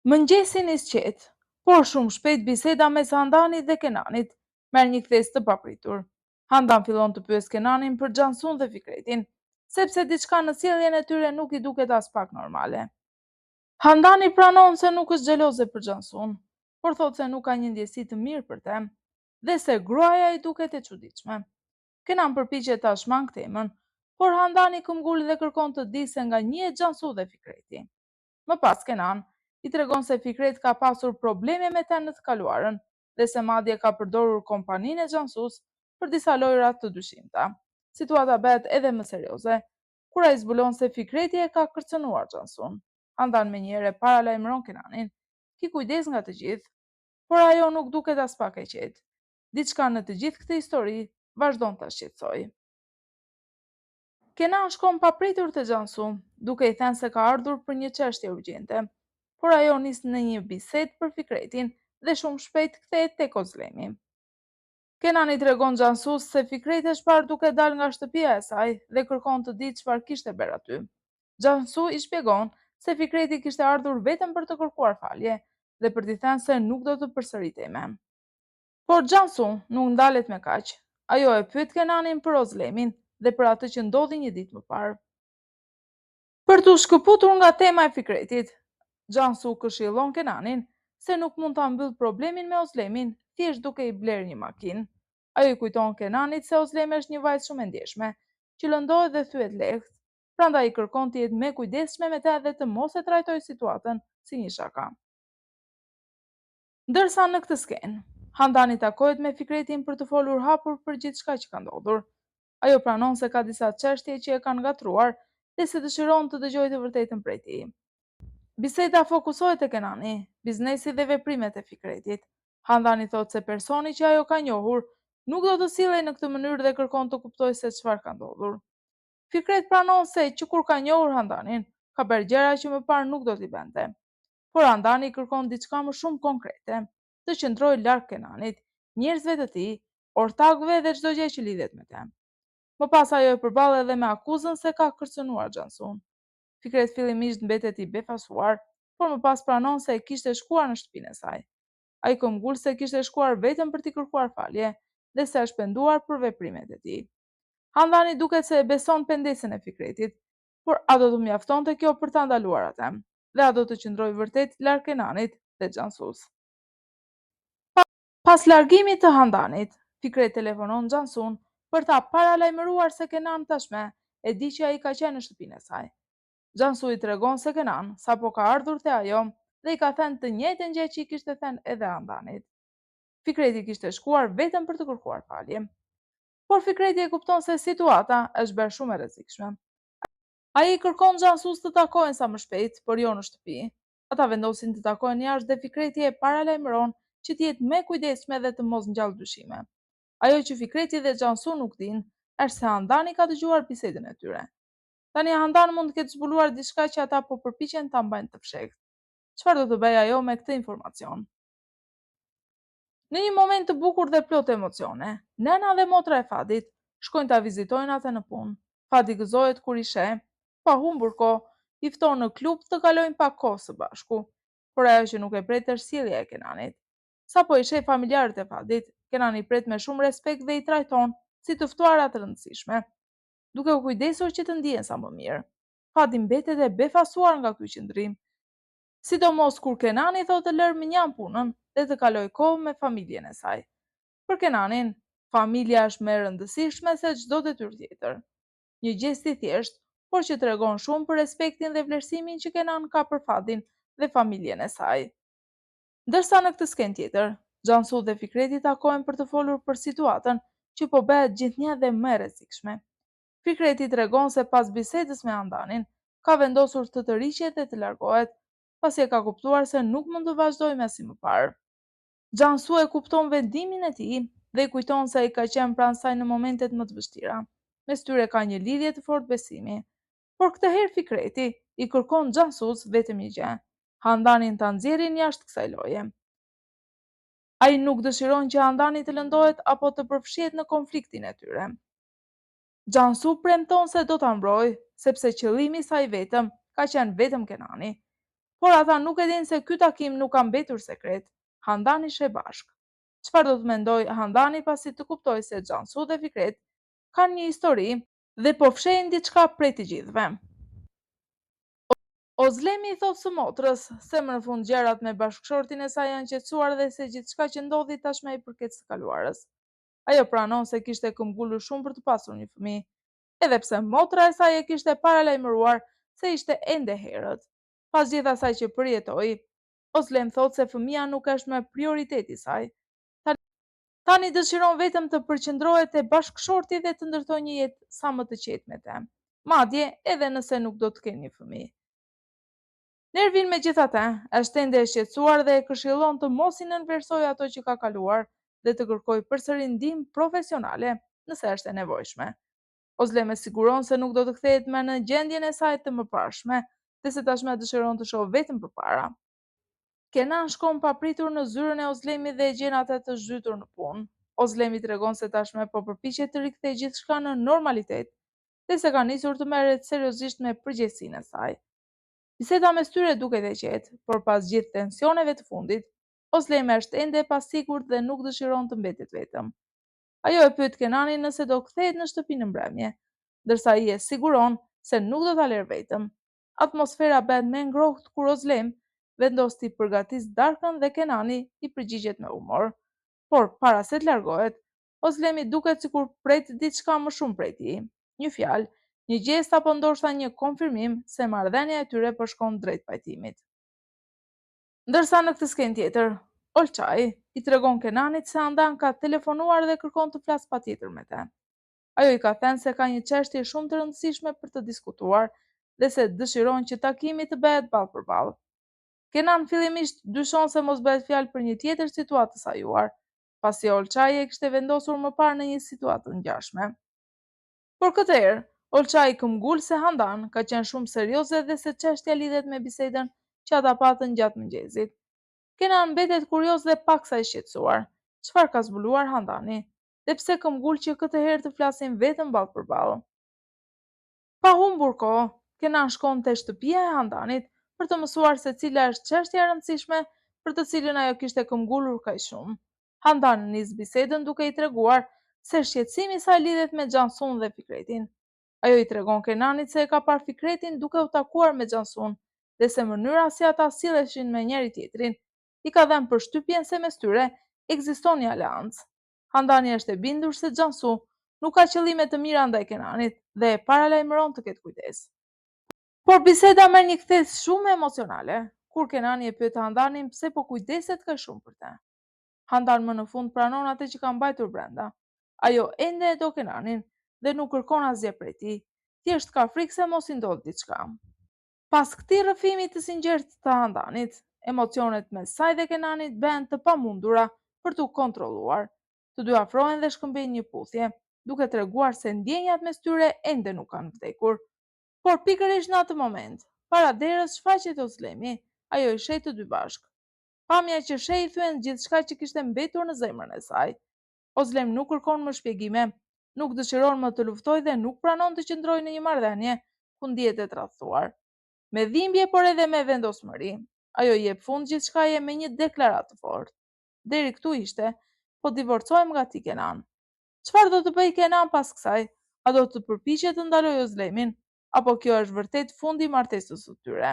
Mëngjesi nis qetë, por shumë shpejt biseda mes Handanit dhe Kenanit merr një kthes të papritur. Handan fillon të pyes Kenanin për Xhansun dhe Fikretin, sepse diçka në sjelljen e tyre nuk i duket as pak normale. Handani pranon se nuk është xheloze për Xhansun, por thot se nuk ka një ndjesi të mirë për të, dhe se gruaja i duket e çuditshme. Kenan përpiqet ta shmang temën, por Handani këmbgul dhe kërkon të di se nga njihet Xhansu dhe Fikreti. Më pas Kenan i tregon se Fikret ka pasur probleme me të në të kaluarën dhe se madje ka përdorur kompaninë e Xhansus për disa lojra të dyshimta. Situata bëhet edhe më serioze kur ai zbulon se Fikreti e ka kërcënuar Xhansun. Handan menjëherë paralajmëron Kenanin, ki kujdes nga të gjithë, por ajo nuk duket as pak e qetë. Diçka në të gjithë këtë histori vazhdon ta shqetësojë. Kenan shkon papritur te Xhansu, duke i thënë se ka ardhur për një çështje urgjente, por ajo nis në një bisedë për Fikretin dhe shumë shpejt kthehet tek Ozlemi. Kenan i tregon Xhansus se Fikreti është parë duke dalë nga shtëpia e saj dhe kërkon të ditë çfarë kishte bërë aty. Xhansu i shpjegon se Fikreti kishte ardhur vetëm për të kërkuar falje dhe për t'i thënë se nuk do të përsëritej më. Por Xhansu nuk ndalet me kaq. Ajo e pyet Kenanin për Ozlemin dhe për atë që ndodhi një ditë më parë. Për t'u shkëputur nga tema e Fikretit, Xhansu këshillon Kenanin se nuk mund ta mbyll problemin me Ozlemin thjesht duke i blerë një makinë. Ajo i kujton Kenanit se Ozlemi është një vajzë shumë e ndjeshme, që lëndohet dhe thyet lehtë, prandaj i kërkon të jetë më e kujdesshme me të dhe të mos e trajtojë situatën si një shaka. Ndërsa në këtë skenë, Handani takohet me Fikretin për të folur hapur për gjithçka që ka ndodhur. Ajo pranon se ka disa çështje që e kanë ngatruar dhe se dëshiron të dëgjojë të vërtetën prej tij. Biseda fokusohet te Kenani, biznesi dhe veprimet e Fikretit. Handani thot se personi që ajo ka njohur nuk do të sillej në këtë mënyrë dhe kërkon të kuptojë se çfarë ka ndodhur. Fikret pranon se që kur ka njohur Handanin, ka bërë gjëra që më parë nuk do t'i bënte. Por Handani kërkon diçka më shumë konkrete, të qëndrojë larg Kenanit, njerëzve të tij, ortakëve dhe çdo gjë që lidhet me të. Më pas ajo e përball edhe me akuzën se ka kërcënuar Xhansun. Fikret fillimisht mbetet i befasuar, por më pas pranon se e kishte shkuar në shtëpinë e saj. Ai këmbgul se kishte shkuar vetëm për t'i kërkuar falje dhe se është penduar për veprimet e tij. Handani duket se e beson pendesën e Fikretit, por a do të mjaftonte kjo për ta ndaluar atë? Dhe a do të qëndrojë vërtet larg Kenanit dhe Xhansus? Pas largimit të Handanit, Fikret telefonon Xhansun për ta paralajmëruar se Kenan tashme e di që ai ka qenë në shtëpinë e saj. Xhansu i tregon se Kenan sapo ka ardhur te ajo dhe i ka thënë të njëjtën gjë që i kishte thënë edhe Handanit. Fikreti kishte shkuar vetëm për të kërkuar falje. Por Fikreti e kupton se situata është bërë shumë e rrezikshme. Ai i kërkon Xhansus të takohen sa më shpejt, por jo në shtëpi. Ata vendosin të takohen jashtë dhe Fikreti e paralajmëron që të jetë më e kujdesshme dhe të mos ngjallë dyshime. Ajo që Fikreti dhe Xhansu nuk dinë është se Handani ka dëgjuar bisedën e tyre. Tani Handan mund të ketë zbuluar diçka që ata po përpiqen ta mbajnë të fshehtë. Çfarë do të bëjë ajo me këtë informacion? Në një moment të bukur dhe plot emocione, nëna dhe motra e Fadit shkojnë ta vizitojnë atë në punë. Fadi gëzohet kur i sheh, pa humbur kohë, i fton në klub të kalojnë pak kohë së bashku. Por ajo që nuk e pret është sjellja e Kenanit. Sapo i sheh familjarët e Fadit, Kenani pret me shumë respekt dhe i trajton si të ftuara të rëndësishme, duke u kujdesur që të ndihen sa më mirë. Fadi mbetet e befasuar nga ky qëndrim, sidomos kur Kenani thotë të lërë minjan punën dhe të kaloj kohë me familjen e saj. Për Kenanin, familja është më e rëndësishme se çdo detyrë tjetër. Një gjest i thjeshtë, por që tregon shumë për respektin dhe vlerësimin që Kenan ka për Fadin dhe familjen e saj. Ndërsa në këtë skenë tjetër, Xhansu dhe Fikreti takohen për të folur për situatën që po bëhet gjithnjë dhe më e rrezikshme. Fikreti tregon se pas bisedës me Handanin, ka vendosur të tërhiqet dhe të largohet, pasi e ka kuptuar se nuk mund të vazhdojë me si më parë. Xhansu e kupton vendimin e tij dhe i kujton se ai ka qenë pranë saj në momentet më të vështira. Mes tyre ka një lidhje të fortë besimi. Por këtë herë Fikreti i kërkon Xhansus vetëm një gjë: Handanin ta nxjerrin jashtë kësaj loje. Ai nuk dëshiron që Handani të lëndohet apo të përfshihet në konfliktin e tyre. Xhansu premton se do ta mbrojë, sepse qëllimi i saj vetëm ka qenë vetëm Kenani. Por ata nuk e dinë se ky takim nuk ka mbetur sekret. Handani sheh bashk. Çfarë do të mendoj Handani pasi të kuptoj se Xhansu dhe Fikret kanë një histori dhe po fshehin diçka prej të gjithëve. Ozlemi i thot së motrës se më në fund gjërat me bashkëshortin e saj janë qetësuar dhe se gjithçka që ndodhi tashmë i përket së kaluarës. Ajo pranon se kishte këmbgulur shumë për të pasur një fëmijë, edhe pse motra e saj e kishte paralajmëruar se ishte ende herët. Pas gjithë asaj që përjetoi, Ozlem thot se fëmia nuk është më prioriteti i saj. Tani dëshiron vetëm të përqendrohet te bashkëshorti dhe të ndërtojë një jetë sa më të qetë me të. Madje edhe nëse nuk do të kenë një fëmijë. Nervin megjithatë, është ende e shqetësuar dhe e këshillon të mos i nënvlerësojë ato që ka kaluar dhe të kërkojë përsëri ndihmë profesionale nëse është e nevojshme. Ozlem e siguron se nuk do të kthehet më në gjendjen e saj të mëparshme, dhe se tashmë dëshiron të shohë vetëm përpara. Kenan shkon papritur në zyrën e Ozlemit dhe e gjen atë të zhytur në punë. Ozlemi tregon se tashmë po përpiqet të rikthejë gjithçka në normalitet, dhe se ka nisur të merret seriozisht me përgjegjësinë e saj. Biseda mes tyre duket e qetë, por pas gjithë tensioneve të fundit, Ozlemi është ende e pasigurt dhe nuk dëshiron të mbetet vetëm. Ajo e pyet Kenanin nëse do kthehet në shtëpi në mbrëmje, ndërsa ai e siguron se nuk do ta lërë vetëm. Atmosfera bëhet më e ngrohtë kur Ozlem vendos t'i përgatis darkën dhe Kenani i përgjigjet me humor. Por para se të largohet, Ozlemi duket sikur pret diçka më shumë prej tij. Një fjalë, një gjest apo ndoshta një konfirmim se marrëdhënia e tyre po shkon drejt pajtimit. Ndërsa në këtë skenë tjetër, Olçai i tregon Kenanit se Handan ka telefonuar dhe kërkon të flasë patjetër me të. Ajo i ka thënë se ka një çështje shumë të rëndësishme për të diskutuar dhe se dëshiron që takimi të bëhet ballë për ballë. Kenan fillimisht dyshon se mos bëhet fjalë për një tjetër situatë të sajuar, pasi Olçai e kishte vendosur më parë në një situatë të ngjashme. Por këtë herë, Olçai këmbgul se Handan ka qenë shumë serioze dhe se çështja lidhet me bisedën që ata patën gjatë mëngjesit. Kenan mbetet kurioz dhe paksa i shqetësuar. Çfarë ka zbuluar Handani? Dhe pse këmbgul që këtë herë të flasin vetëm ballë për ballë? Pa humbur kohë, Kenan shkon te shtëpia e Handanit për të mësuar se cila është çështja e rëndësishme për të cilën ajo kishte këmbgulur kaq shumë. Handan nis bisedën duke i treguar se shqetësimi i saj lidhet me Xhansun dhe Fikretin. Ajo i tregon Kenanit se e ka parë Fikretin duke u takuar me Xhansun dhe se mënyra si ata silleshin me njëri tjetrin i ka dhënë përshtypjen se mes tyre ekziston një aleancë. Handani është e bindur se Xhansu nuk ka qëllime të mira ndaj Kenanit dhe e paralajmëron të ketë kujdes. Por biseda merr një kthes shumë emocionale, kur Kenani e pyet Handanin pse po kujdeset kaq shumë për të. Handan më në fund pranon atë që ka mbajtur brenda. Ajo ende e do Kenanin dhe nuk kërkon asgjë prej tij, thjesht ka frikë se mos i ndodh diçka. Pas këtij rrëfimi të sinqertë të Handanit, emocionet mes saj dhe Kenanit bëhen të pamundura për t'u kontrolluar. Të dy afrohen dhe shkëmbejnë një puthje, duke treguar se ndjenjat mes tyre ende nuk kanë vdekur. Por pikërisht në atë moment, para derës shfaqet Ozlemi, ajo i sheh të dy bashk. Pamja që sheh i thyen gjithçka që kishte mbetur në zemrën e saj. Ozlem nuk kërkon më shpjegime, nuk dëshiron më të luftojë dhe nuk pranon të qëndrojë në një marrëdhënie ku ndihet e tradhtuar. Me dhimbje por edhe me vendosmëri, ajo i jep fund gjithçkaje me një deklaratë të fortë. Deri këtu ishte, po divorcohem nga ti Kenan. Çfarë do të bëj Kenan pas kësaj? A do të përpiqet të ndalojë Ozlemin, apo kjo është vërtet fundi i martesës së tyre?